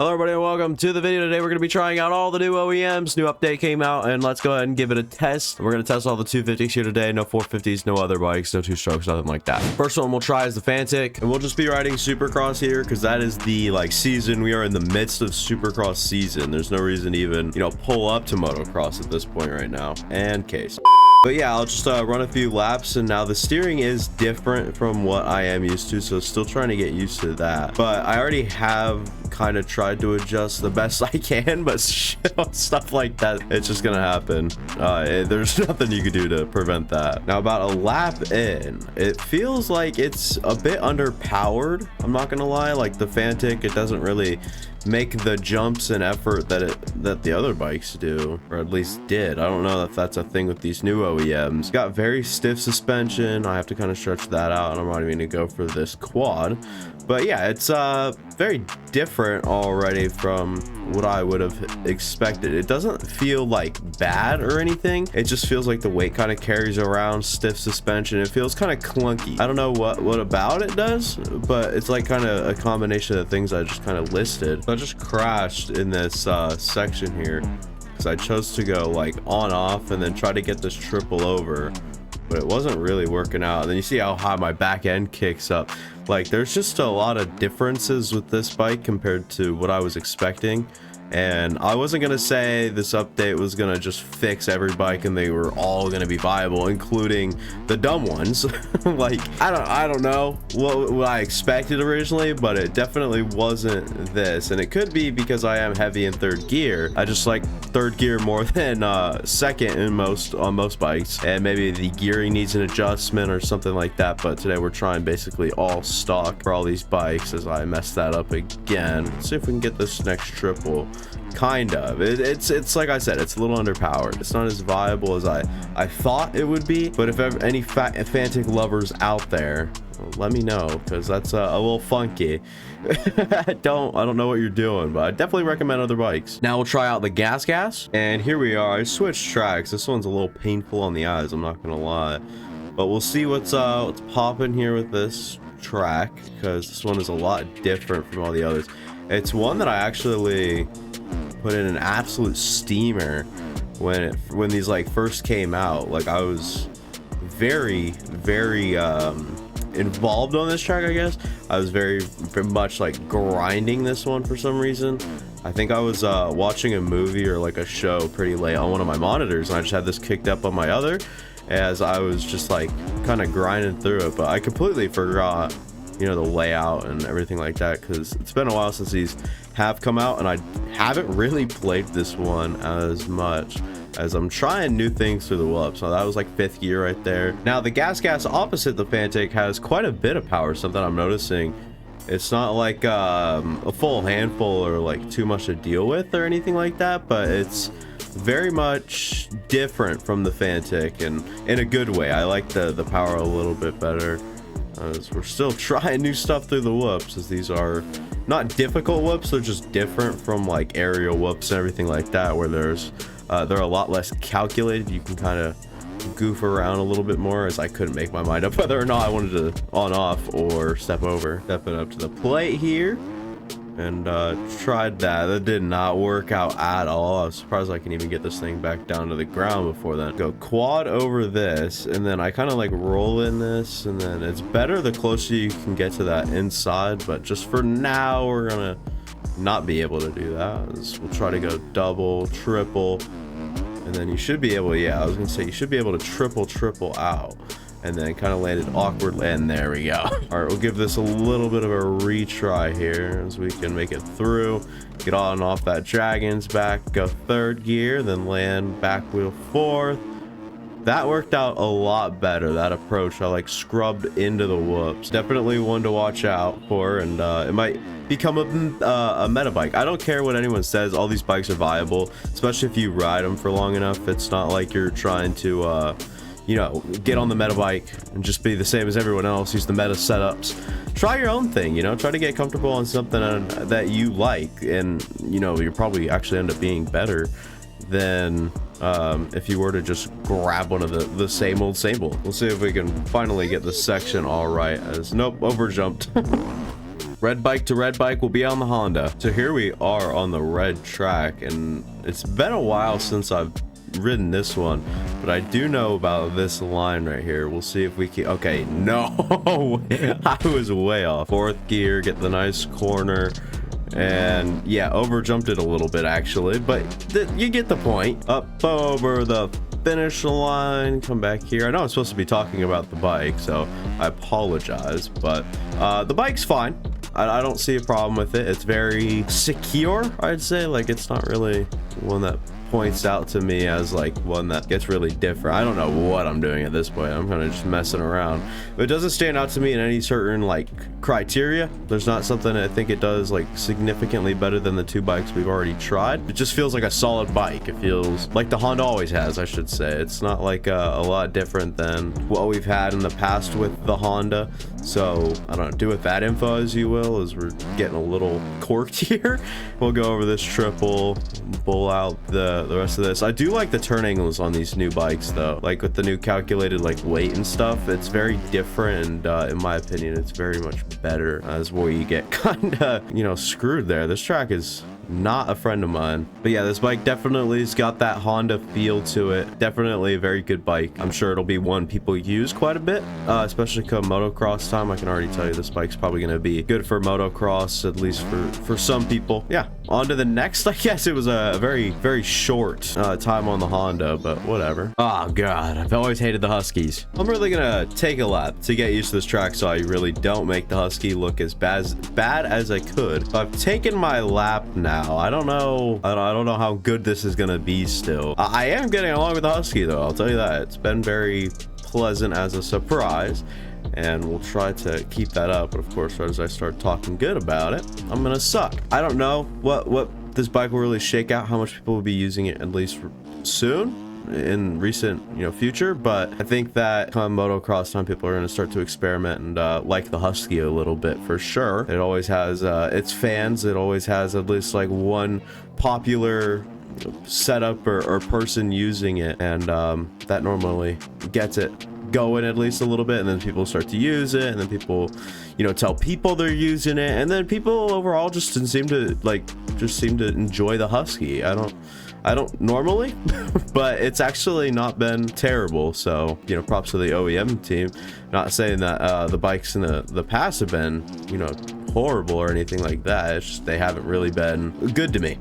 Hello everybody and welcome to the video. Today we're going to be trying out all the new OEMs. New update came out and let's go ahead and give it a test. We're going to test all the 250s here today. No 450s, no other bikes, no two strokes, nothing like that. First one we'll try is the Fantic, and we'll just be riding Supercross here because that is the season. We are in the midst of Supercross season. There's no reason to even, pull up to Motocross at this point right now. And case. But yeah, I'll just run a few laps, and now the steering is different from what I am used to, so still trying to get used to that. But I already have kind of tried to adjust the best I can, but stuff like that, it's just gonna happen. There's nothing you can do to prevent that. Now about a lap in, it feels like it's a bit underpowered. I'm not gonna lie, like the Fantic, it doesn't really make the jumps and effort that the other bikes do, or at least did. I don't know if that's a thing with these new OEMs. Got very stiff suspension. I have to kind of stretch that out, and I'm not even gonna go for this quad. But yeah, it's very different already from what I would have expected. It doesn't feel like bad or anything. It just feels like the weight kind of carries around, stiff suspension. It feels kind of clunky. I don't know what about it does, but it's like kind of a combination of things I just kind of listed. So I just crashed in this section here because I chose to go like on off and then try to get this triple over, but it wasn't really working out. And then you see how high my back end kicks up. Like there's just a lot of differences with this bike compared to what I was expecting. And I wasn't gonna say this update was gonna just fix every bike and they were all gonna be viable, including the dumb ones. Like I don't know what I expected originally, but it definitely wasn't this. And it could be because I am heavy in third gear. I just like third gear more than second on most bikes, and maybe the gearing needs an adjustment or something like that. But today we're trying basically all stock for all these bikes, as I messed that up again. Let's see if we can get this next triple. Kind of. It's like I said, it's a little underpowered. It's not as viable as I thought it would be. But if ever any Fantic lovers out there, let me know, because that's a little funky. I don't know what you're doing, but I definitely recommend other bikes. Now we'll try out the gas, and here we are. I switched tracks. This one's a little painful on the eyes, I'm not gonna lie, but we'll see what's popping here with this track, because this one is a lot different from all the others. It's one that I actually put in an absolute steamer when these first came out. Like I was very involved on this track. I guess I was very much like grinding this one for some reason. I think I was watching a movie or like a show pretty late on one of my monitors, and I just had this kicked up on my other as I was just like kind of grinding through it. But I completely forgot the layout and everything like that, because it's been a while since these have come out, and I haven't really played this one as much as I'm trying new things through the whoop. So that was like fifth gear right there. Now the gas opposite the Fantic has quite a bit of power, something I'm noticing. It's not like a full handful or like too much to deal with or anything like that, but it's very much different from the Fantic, and in a good way. I like the power a little bit better. As we're still trying new stuff through the whoops, as these are not difficult whoops, they're just different from like aerial whoops and everything like that, where they're a lot less calculated. You can kind of goof around a little bit more, as I couldn't make my mind up whether or not I wanted to on off or step over. Stepping up to the plate here, and tried that did not work out at all. I was surprised I can even get this thing back down to the ground before then. Go quad over this, and then I kind of like roll in this, and then it's better the closer you can get to that inside, but just for now we're gonna not be able to do that. We'll try to go double, triple, and then you should be able, I was gonna say you should be able to triple out, and then kind of landed awkwardly, and there we go. All right, we'll give this a little bit of a retry here as we can make it through, get on and off that dragon's back, go third gear, then land back wheel fourth. That worked out a lot better, that approach. I like scrubbed into the whoops. Definitely one to watch out for, and it might become a meta bike. I don't care what anyone says, all these bikes are viable, especially if you ride them for long enough. It's not like you're trying to get on the meta bike and just be the same as everyone else, use the meta setups. Try your own thing, try to get comfortable on something that you like, and you'll probably actually end up being better than if you were to just grab one of the same old. We'll see if we can finally get the section all right, as nope, over jumped. Red bike to red bike will be on the Honda. So here we are on the red track, and it's been a while since I've ridden this one, but I do know about this line right here. We'll see if we can. Okay, no. I was way off. Fourth gear, get the nice corner, and yeah, over jumped it a little bit actually, but you get the point. Up over the finish line, come back here. I know I'm supposed to be talking about the bike, so I apologize, but the bike's fine. I don't see a problem with it. It's very secure, I'd say. Like, it's not really one that points out to me as like one that gets really different. I don't know what I'm doing at this point. I'm kind of just messing around, but it doesn't stand out to me in any certain like criteria. There's not something I think it does like significantly better than the two bikes we've already tried. It just feels like a solid bike. It feels like the Honda always has, I should say. It's not like a lot different than what we've had in the past with the Honda. So I don't know, do with that info as you will, as we're getting a little corked here. We'll go over this triple, pull out the rest of this. I do like the turn angles on these new bikes though, like with the new calculated like weight and stuff. It's very different, and in my opinion it's very much better, as where you get kind of, you know, screwed there. This track is not a friend of mine, but yeah, this bike definitely has got that Honda feel to it. Definitely a very good bike. I'm sure it'll be one people use quite a bit, especially come motocross time. I can already tell you this bike's probably going to be good for motocross, at least for some people. Yeah, on to the next. I guess it was a very short time on the Honda, but whatever. Oh god, I've always hated the Huskies. I'm really gonna take a lap to get used to this track so I really don't make the Husky look as bad as I could. So I've taken my lap now. I don't know how good this is gonna be still. I am getting along with the Husky though, I'll tell you that. It's been very pleasant as a surprise, and we'll try to keep that up. But of course, as I start talking good about it, I'm gonna suck. I don't know what this bike will really shake out, how much people will be using it, at least soon in recent, you know, future. But I think that come motocross time, people are going to start to experiment and like the Husky a little bit for sure. It always has its fans. It always has at least like one popular setup or person using it, and that normally gets it going at least a little bit, and then people start to use it, and then people, you know, tell people they're using it, and then people overall just seem to enjoy the Husky. I don't normally, but it's actually not been terrible. So, you know, props to the OEM team. Not saying that the bikes in the past have been, you know, horrible or anything like that. It's just they haven't really been good to me,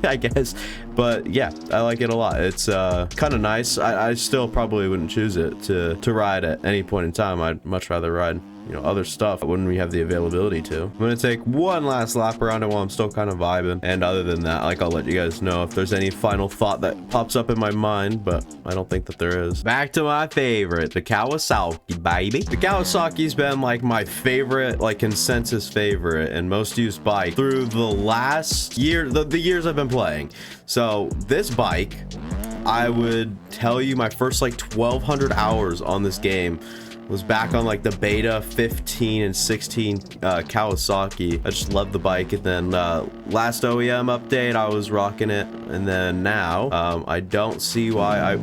I guess. But yeah, I like it a lot. It's kind of nice. I still probably wouldn't choose it to ride at any point in time. I'd much rather ride, you know, other stuff when we have the availability to. I'm gonna take one last lap around it while I'm still kind of vibing, and other than that, like, I'll let you guys know if there's any final thought that pops up in my mind, but I don't think that there is. Back to my favorite, the Kawasaki Baby. The Kawasaki's been like my favorite, like consensus favorite and most used bike through the last year, the years I've been playing. So this bike, I would tell you my first like 1,200 hours on this game was back on like the beta 15 and 16 Kawasaki. I just love the bike. And then last OEM update, I was rocking it, and then now I don't see why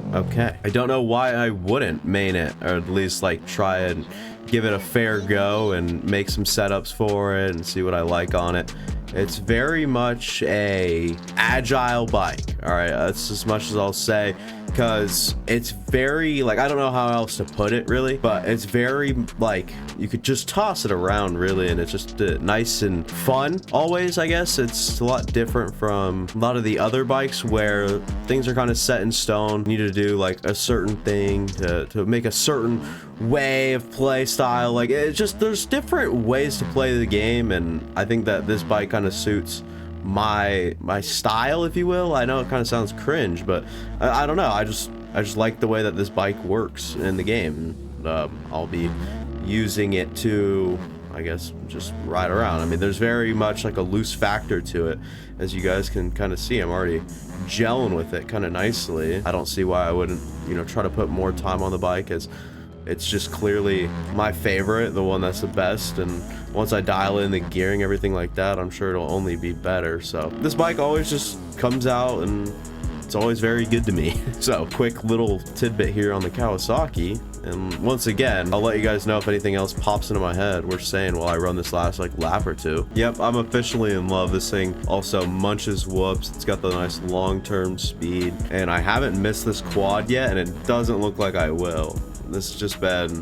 I don't know why I wouldn't main it, or at least like try and give it a fair go and make some setups for it and see what I like on it. It's very much a agile bike. All right, that's as much as I'll say, because it's very, like, I don't know how else to put it really, but it's very like you could just toss it around really, and it's just nice and fun always. I guess it's a lot different from a lot of the other bikes where things are kind of set in stone. You need to do like a certain thing to make a certain way of play style. Like, it's just, there's different ways to play the game, and I think that this bike kind of suits my style, if you will. I know it kind of sounds cringe, but I don't know, I just like the way that this bike works in the game. I'll be using it to, I guess, just ride around. I mean, there's very much like a loose factor to it, as you guys can kind of see. I'm already gelling with it kind of nicely. I don't see why I wouldn't, you know, try to put more time on the bike, as it's just clearly my favorite, the one that's the best. And once I dial in the gearing, everything like that, I'm sure it'll only be better. So this bike always just comes out and it's always very good to me. So quick little tidbit here on the Kawasaki. And once again, I'll let you guys know if anything else pops into my head we're saying while I run this last like lap or two. Yep, I'm officially in love. This thing also munches whoops. It's got the nice long-term speed, and I haven't missed this quad yet, and it doesn't look like I will. This has just been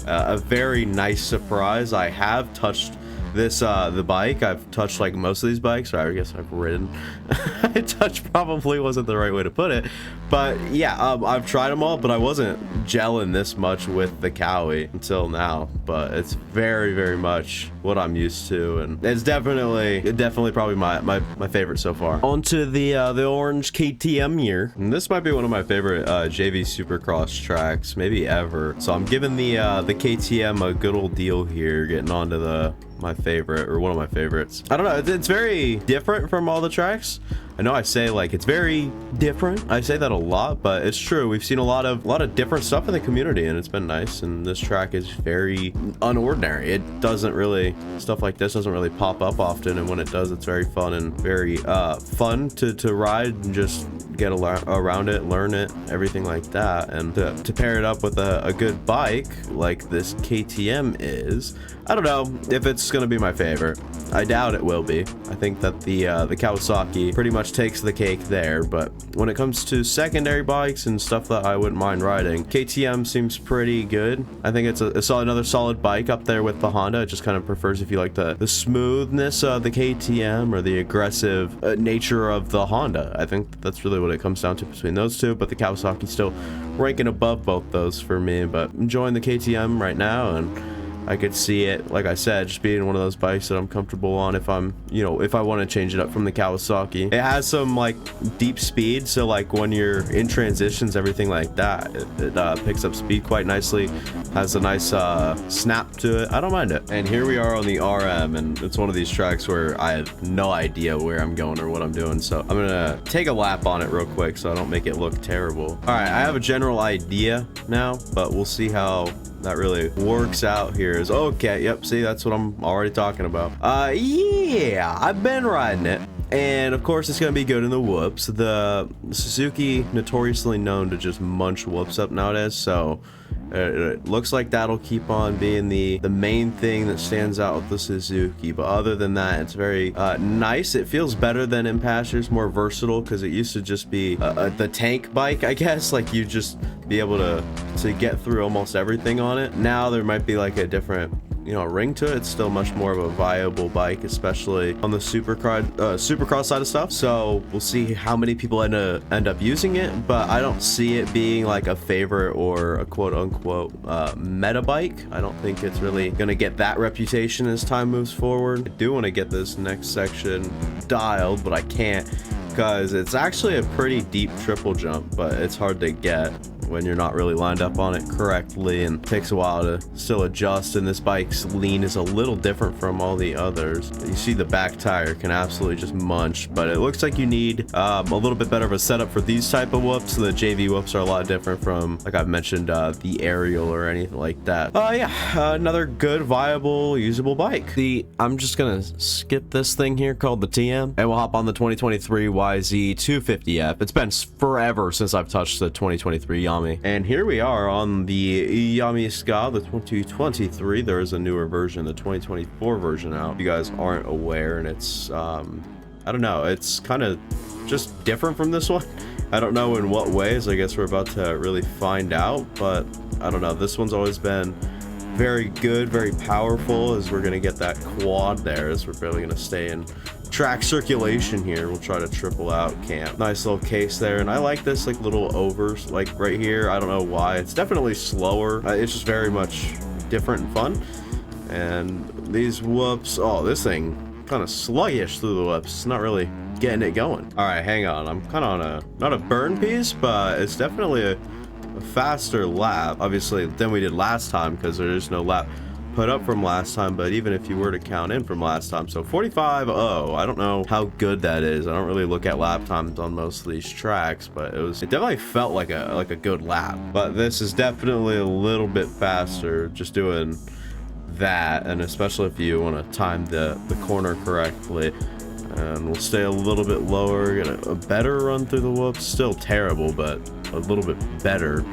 a very nice surprise. I have touched this the bike. I've touched like most of these bikes, or I guess I've ridden. Touch probably wasn't the right way to put it, but yeah, I've tried them all, but I wasn't gelling this much with the Cowie until now. But it's very much what I'm used to, and it's definitely probably my favorite so far. Onto the orange KTM here, and this might be one of my favorite JV Supercross tracks maybe ever. So I'm giving the KTM a good old deal here, getting onto my favorite, or one of my favorites. I don't know, it's very different from all the tracks. I know I say like it's very different. I say that a lot, but it's true. We've seen a lot of different stuff in the community, and it's been nice. And this track is very unordinary. It doesn't really, stuff like this doesn't really pop up often, and when it does, it's very fun and very fun to ride and just get around it, learn it, everything like that. And to pair it up with a good bike like this KTM is, I don't know if it's gonna be my favorite. I doubt it will be. I think that the Kawasaki pretty much takes the cake there, but when it comes to secondary bikes and stuff that I wouldn't mind riding, KTM seems pretty good. I think it's another solid bike up there with the Honda. It just kind of prefers if you like the smoothness of the KTM or the aggressive nature of the Honda. I think that's really what it comes down to between those two, but the Kawasaki still ranking above both those for me. But enjoying the KTM right now, and I could see it, like I said, just being one of those bikes that I'm comfortable on if I'm, if I want to change it up from the Kawasaki. It has some like deep speed, so like when you're in transitions, everything like that, it picks up speed quite nicely, has a nice snap to it. I don't mind it. And here we are on the RM, and it's one of these tracks where I have no idea where I'm going or what I'm doing, so I'm gonna take a lap on it real quick so I don't make it look terrible. All right, I have a general idea now, but we'll see how that really works out here. Is okay, yep, see, that's what I'm already talking about. Yeah, I've been riding it, and of course it's gonna be good in the whoops. The Suzuki notoriously known to just munch whoops up nowadays, so it looks like that'll keep on being the main thing that stands out with the Suzuki. But other than that, it's very nice. It feels better than in pastures, more versatile, because it used to just be the tank bike, I guess. Like you just be able to get through almost everything on it. Now there might be like a different ring to it. It's still much more of a viable bike, especially on the supercross side of stuff. So we'll see how many people end up using it, but I don't see it being like a favorite or a quote-unquote meta bike. I don't think it's really gonna get that reputation as time moves forward. I do want to get this next section dialed, but I can't because it's actually a pretty deep triple jump, but it's hard to get when you're not really lined up on it correctly, and it takes a while to still adjust. And this bike's lean is a little different from all the others. You see the back tire can absolutely just munch, but it looks like you need a little bit better of a setup for these type of whoops. The JV whoops are a lot different from, like I've mentioned, the aerial or anything like that. Yeah, another good, viable, usable bike. I'm just gonna skip this thing here called the TM, and we'll hop on the 2023 YZ 250F. It's been forever since I've touched the 2023 Yami. And here we are on the Yami Ska, the 2023. There is a newer version, the 2024 version out. If you guys aren't aware, and it's I don't know, it's kind of just different from this one. I don't know in what ways. I guess we're about to really find out, but I don't know. This one's always been very good, very powerful, as we're gonna get that quad there, as we're barely gonna stay in track circulation here. We'll try to triple out camp. Nice little case there, and I like this like little overs like right here. I don't know why. It's definitely slower. It's just very much different and fun. And these whoops, oh, this thing kind of sluggish through the whoops. It's not really getting it going. All right, hang on. I'm kind of on not a burn piece, but it's definitely a faster lap, obviously, than we did last time, because there is no lap put up from last time. But even if you were to count in from last time, so 45.0, I don't know how good that is. I don't really look at lap times on most of these tracks, but it definitely felt like a good lap. But this is definitely a little bit faster, just doing that, and especially if you want to time the corner correctly. and we'll stay a little bit lower, get a better run through the whoops. Still terrible, but a little bit better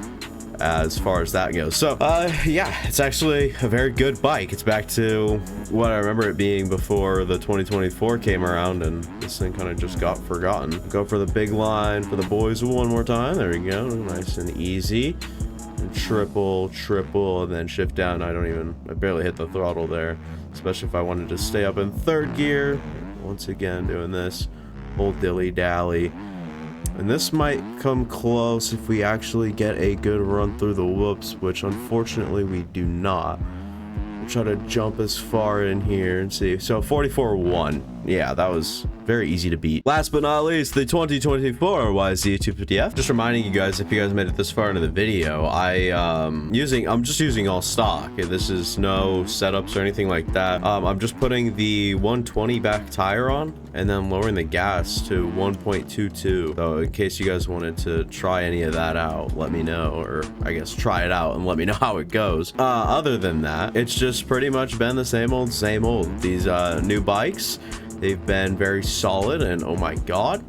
as far as that goes. So yeah, it's actually a very good bike. It's back to what I remember it being before the 2024 came around, and this thing kind of just got forgotten. Go for the big line for the boys one more time. There we go, nice and easy. And triple, and then shift down. I barely hit the throttle there, especially if I wanted to stay up in third gear. Once again, doing this old dilly-dally. And this might come close if we actually get a good run through the whoops, which unfortunately we do not. We'll try to jump as far in here and see. So 44.1. Yeah, that was very easy to beat. Last but not least, the 2024 YZ250F. Just reminding you guys, if you guys made it this far into the video, I'm just using all stock. This is no setups or anything like that. I'm just putting the 120 back tire on and then lowering the gas to 1.22. So in case you guys wanted to try any of that out, let me know, or I guess try it out and let me know how it goes. Other than that, it's just pretty much been the same old, same old. These new bikes, they've been very solid, and oh my god,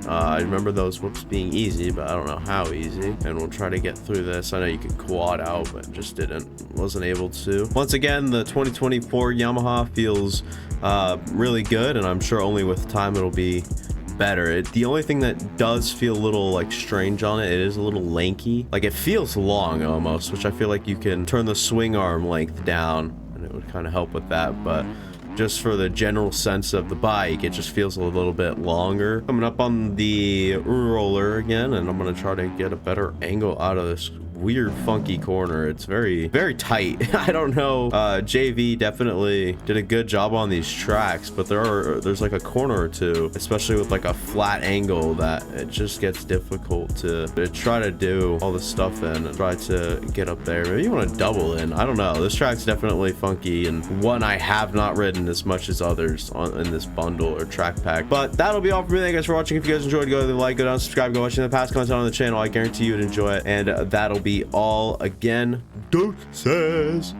I remember those whoops being easy, but I don't know how easy. And we'll try to get through this. I know you could quad out, but just wasn't able to. Once again, the 2024 Yamaha feels really good, and I'm sure only with time it'll be better. The only thing that does feel a little like strange on it is a little lanky. Like it feels long almost, which I feel like you can turn the swing arm length down and it would kind of help with that, but just for the general sense of the bike, it just feels a little bit longer. Coming up on the roller again, and I'm gonna try to get a better angle out of this weird funky corner. It's very tight. I don't know. JV definitely did a good job on these tracks, but there's like a corner or two, especially with like a flat angle, that it just gets difficult to try to do all this stuff in and try to get up there. Maybe you want to double in. I don't know. This track's definitely funky, and one I have not ridden as much as others in this bundle or track pack. But that'll be all for me. Thank you guys for watching. If you guys enjoyed, go like, go down, subscribe, go watching the past content on the channel. I guarantee you would enjoy it, and that'll be all again. Deuces.